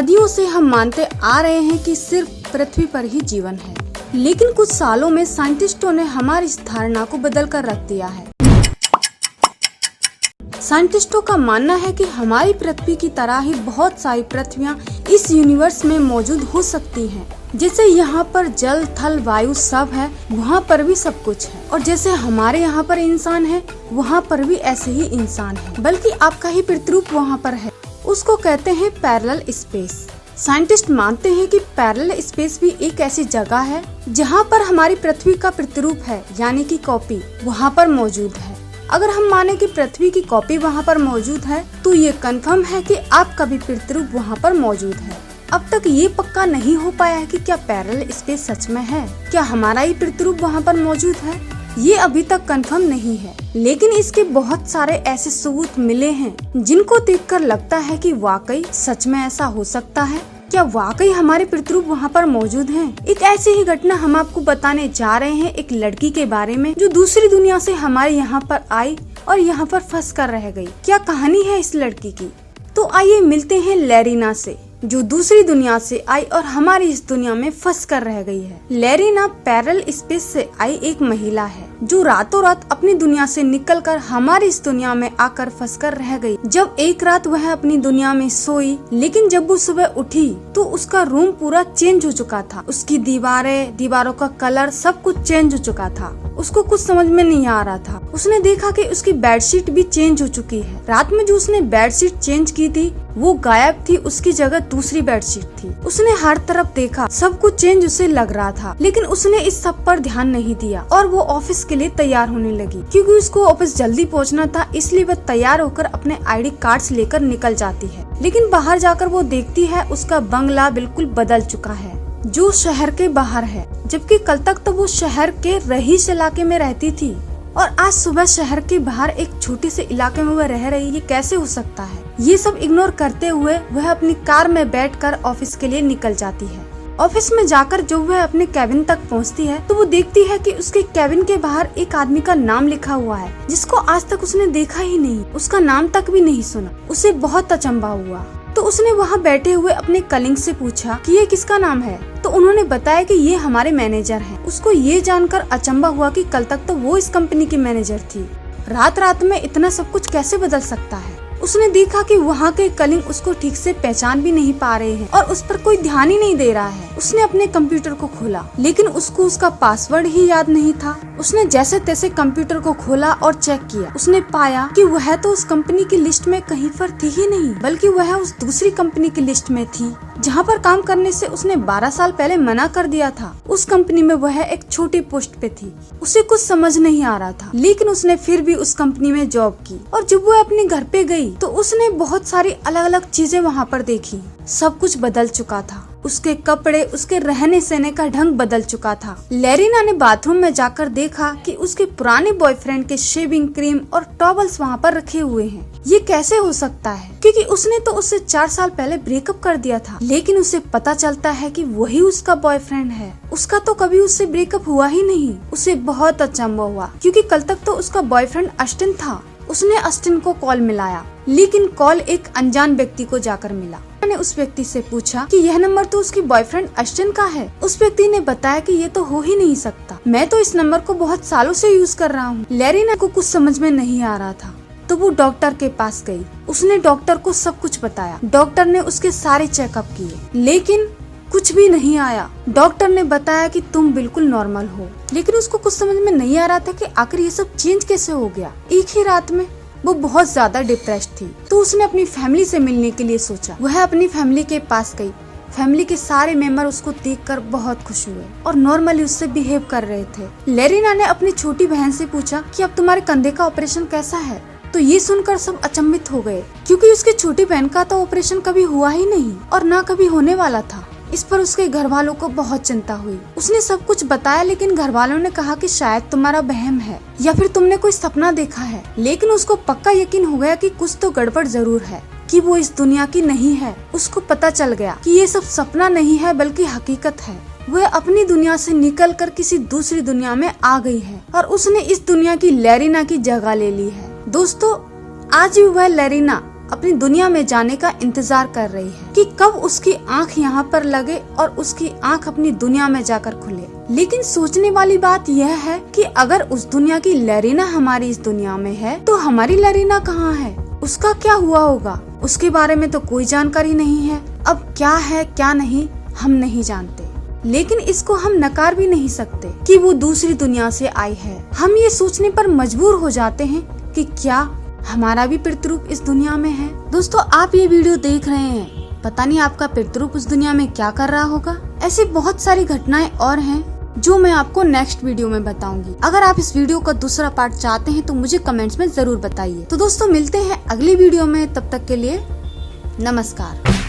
सदियों से हम मानते आ रहे हैं कि सिर्फ पृथ्वी पर ही जीवन है, लेकिन कुछ सालों में साइंटिस्टों ने हमारी इस धारणा को बदल कर रख दिया है। साइंटिस्टों का मानना है कि हमारी पृथ्वी की तरह ही बहुत सारी पृथ्वियां इस यूनिवर्स में मौजूद हो सकती हैं। जैसे यहाँ पर जल थल वायु सब है, वहाँ पर भी सब कुछ है। और जैसे हमारे यहाँ पर इंसान है, वहाँ पर भी ऐसे ही इंसान है, बल्कि आपका ही प्रतिरूप वहाँ पर है। उसको कहते हैं पैरेलल स्पेस। साइंटिस्ट मानते हैं कि पैरेलल स्पेस भी एक ऐसी जगह है जहाँ पर हमारी पृथ्वी का प्रतिरूप है, यानी कि कॉपी वहाँ पर मौजूद है। अगर हम माने कि पृथ्वी की कॉपी वहाँ पर मौजूद है, तो ये कंफर्म है कि आपका भी प्रतिरूप वहाँ पर मौजूद है। अब तक ये पक्का नहीं हो पाया है कि क्या पैरेलल स्पेस सच में है, क्या हमारा ही प्रतिरूप वहाँ पर मौजूद है, ये अभी तक कंफर्म नहीं है। लेकिन इसके बहुत सारे ऐसे सबूत मिले हैं जिनको देखकर लगता है कि वाकई सच में ऐसा हो सकता है। क्या वाकई हमारे प्रतिरूप वहाँ पर मौजूद हैं? एक ऐसी ही घटना हम आपको बताने जा रहे हैं, एक लड़की के बारे में जो दूसरी दुनिया से हमारे यहाँ पर आई और यहाँ पर फंस कर रह गई। क्या कहानी है इस लड़की की? तो आइए मिलते हैं लैरीना से, जो दूसरी दुनिया से आई और हमारी इस दुनिया में फंस कर रह गई है। लैरीना पैरेलल स्पेस से आई एक महिला है जो रातों रात अपनी दुनिया से निकलकर हमारी इस दुनिया में आकर फंस कर रह गई। जब एक रात वह अपनी दुनिया में सोई, लेकिन जब वो सुबह उठी तो उसका रूम पूरा चेंज हो चुका था। उसकी दीवारों का कलर सब कुछ चेंज हो चुका था। उसको कुछ समझ में नहीं आ रहा था। उसने देखा कि उसकी बेडशीट भी चेंज हो चुकी है। रात में जो उसने बेडशीट चेंज की थी वो गायब थी, उसकी जगह दूसरी बेडशीट थी। उसने हर तरफ देखा, सब कुछ चेंज उसे लग रहा था, लेकिन उसने इस सब पर ध्यान नहीं दिया और वो ऑफिस के लिए तैयार होने लगी। क्योंकि उसको ऑफिस जल्दी पहुंचना था, इसलिए वह तैयार होकर अपने आईडी कार्ड्स लेकर निकल जाती है। लेकिन बाहर जाकर वो देखती है उसका बंगला बिल्कुल बदल चुका है, जो शहर के बाहर है, जबकि कल तक तो वो शहर के रईस इलाके में रहती थी और आज सुबह शहर के बाहर एक छोटे से इलाके में वह रह रही। ये कैसे हो सकता है? ये सब इग्नोर करते हुए वह अपनी कार में बैठकर ऑफिस के लिए निकल जाती है। ऑफिस में जाकर जब वह अपने कैबिन तक पहुंचती है तो वो देखती है कि उसके कैबिन के बाहर एक आदमी का नाम लिखा हुआ है, जिसको आज तक उसने देखा ही नहीं, उसका नाम तक भी नहीं सुना। उसे बहुत अचंभा हुआ, तो उसने वहाँ बैठे हुए अपने कलीग से पूछा कि ये किसका नाम है। तो उन्होंने बताया कि ये हमारे मैनेजर हैं। उसको ये जानकर अचंभा हुआ कि कल तक तो वो इस कंपनी की मैनेजर थी, रात में इतना सब कुछ कैसे बदल सकता है। उसने देखा कि वहाँ के कलीग उसको ठीक से पहचान भी नहीं पा रहे हैं और उस पर कोई ध्यान ही नहीं दे रहा है। उसने अपने कंप्यूटर को खोला, लेकिन उसको उसका पासवर्ड ही याद नहीं था। उसने जैसे तैसे कंप्यूटर को खोला और चेक किया। उसने पाया कि वह तो उस कंपनी की लिस्ट में कहीं पर थी ही नहीं, बल्कि वह उस दूसरी कंपनी की लिस्ट में थी जहाँ पर काम करने से उसने 12 साल पहले मना कर दिया था। उस कंपनी में वह एक छोटी पोस्ट पे थी। उसे कुछ समझ नहीं आ रहा था, लेकिन उसने फिर भी उस कंपनी में जॉब की। और जब वो अपने घर पे गई तो उसने बहुत सारी अलग अलग चीजें वहाँ पर देखी। सब कुछ बदल चुका था। उसके कपड़े, उसके रहने सहने का ढंग बदल चुका था। लैरीना ने बाथरूम में जाकर देखा कि उसके पुराने बॉयफ्रेंड के शेविंग क्रीम और टॉवल्स वहाँ पर रखे हुए हैं। ये कैसे हो सकता है? क्योंकि उसने तो उससे 4 साल पहले ब्रेकअप कर दिया था, लेकिन उसे पता चलता है कि वही उसका बॉयफ्रेंड है। उसका तो कभी उससे ब्रेकअप हुआ ही नहीं। उसे बहुत अचंभा हुआ, क्योंकि कल तक तो उसका बॉयफ्रेंड अस्टिन था। उसने अस्टिन को कॉल मिलाया, लेकिन कॉल एक अनजान व्यक्ति को जाकर मिला। मैंने उस व्यक्ति से पूछा कि यह नंबर तो उसकी बॉयफ्रेंड अस्टिन का है। उस व्यक्ति ने बताया कि ये तो हो ही नहीं सकता, मैं तो इस नंबर को बहुत सालों से यूज कर रहा हूँ। लैरीना को कुछ समझ में नहीं आ रहा था, तो वो डॉक्टर के पास गई। उसने डॉक्टर को सब कुछ बताया। डॉक्टर ने उसके सारे चेकअप किए, लेकिन कुछ भी नहीं आया। डॉक्टर ने बताया कि तुम बिल्कुल नॉर्मल हो, लेकिन उसको कुछ समझ में नहीं आ रहा था कि आखिर ये सब चेंज कैसे हो गया एक ही रात में। वो बहुत ज्यादा डिप्रेस्ड थी, तो उसने अपनी फैमिली से मिलने के लिए सोचा। वह अपनी फैमिली के पास गई। फैमिली के सारे मेंबर उसको देखकर बहुत खुश हुए और नॉर्मली उससे बिहेव कर रहे थे। लैरीना ने अपनी छोटी बहन से पूछा कि अब तुम्हारे कंधे का ऑपरेशन कैसा है। तो ये सुनकर सब अचंभित हो गए, क्योंकि उसकी छोटी बहन का तो ऑपरेशन कभी हुआ ही नहीं और ना कभी होने वाला था। इस पर उसके घर वालों को बहुत चिंता हुई। उसने सब कुछ बताया, लेकिन घर वालों ने कहा कि शायद तुम्हारा वहम है या फिर तुमने कोई सपना देखा है। लेकिन उसको पक्का यकीन हो गया कि कुछ तो गड़बड़ जरूर है, कि वो इस दुनिया की नहीं है। उसको पता चल गया कि ये सब सपना नहीं है बल्कि हकीकत है। वह अपनी दुनिया से निकलकर किसी दूसरी दुनिया में आ गई है और उसने इस दुनिया की लैरीना की जगह ले ली है। दोस्तों, आज भी वह लैरीना अपनी दुनिया में जाने का इंतजार कर रही है कि कब उसकी आंख यहाँ पर लगे और उसकी आंख अपनी दुनिया में जाकर खुले। लेकिन सोचने वाली बात यह है कि अगर उस दुनिया की लरीना हमारी इस दुनिया में है तो हमारी लरीना कहाँ है, उसका क्या हुआ होगा, उसके बारे में तो कोई जानकारी नहीं है। अब क्या है क्या नहीं हम नहीं जानते, लेकिन इसको हम नकार भी नहीं सकते कि वो दूसरी दुनिया से आई है। हम ये सोचने पर मजबूर हो जाते हैं कि क्या हमारा भी पितृरूप इस दुनिया में है। दोस्तों, आप ये वीडियो देख रहे हैं, पता नहीं आपका पितृरूप उस दुनिया में क्या कर रहा होगा। ऐसी बहुत सारी घटनाएं और हैं जो मैं आपको नेक्स्ट वीडियो में बताऊंगी। अगर आप इस वीडियो का दूसरा पार्ट चाहते हैं तो मुझे कमेंट्स में जरूर बताइए। तो दोस्तों, मिलते हैं अगली वीडियो में, तब तक के लिए नमस्कार।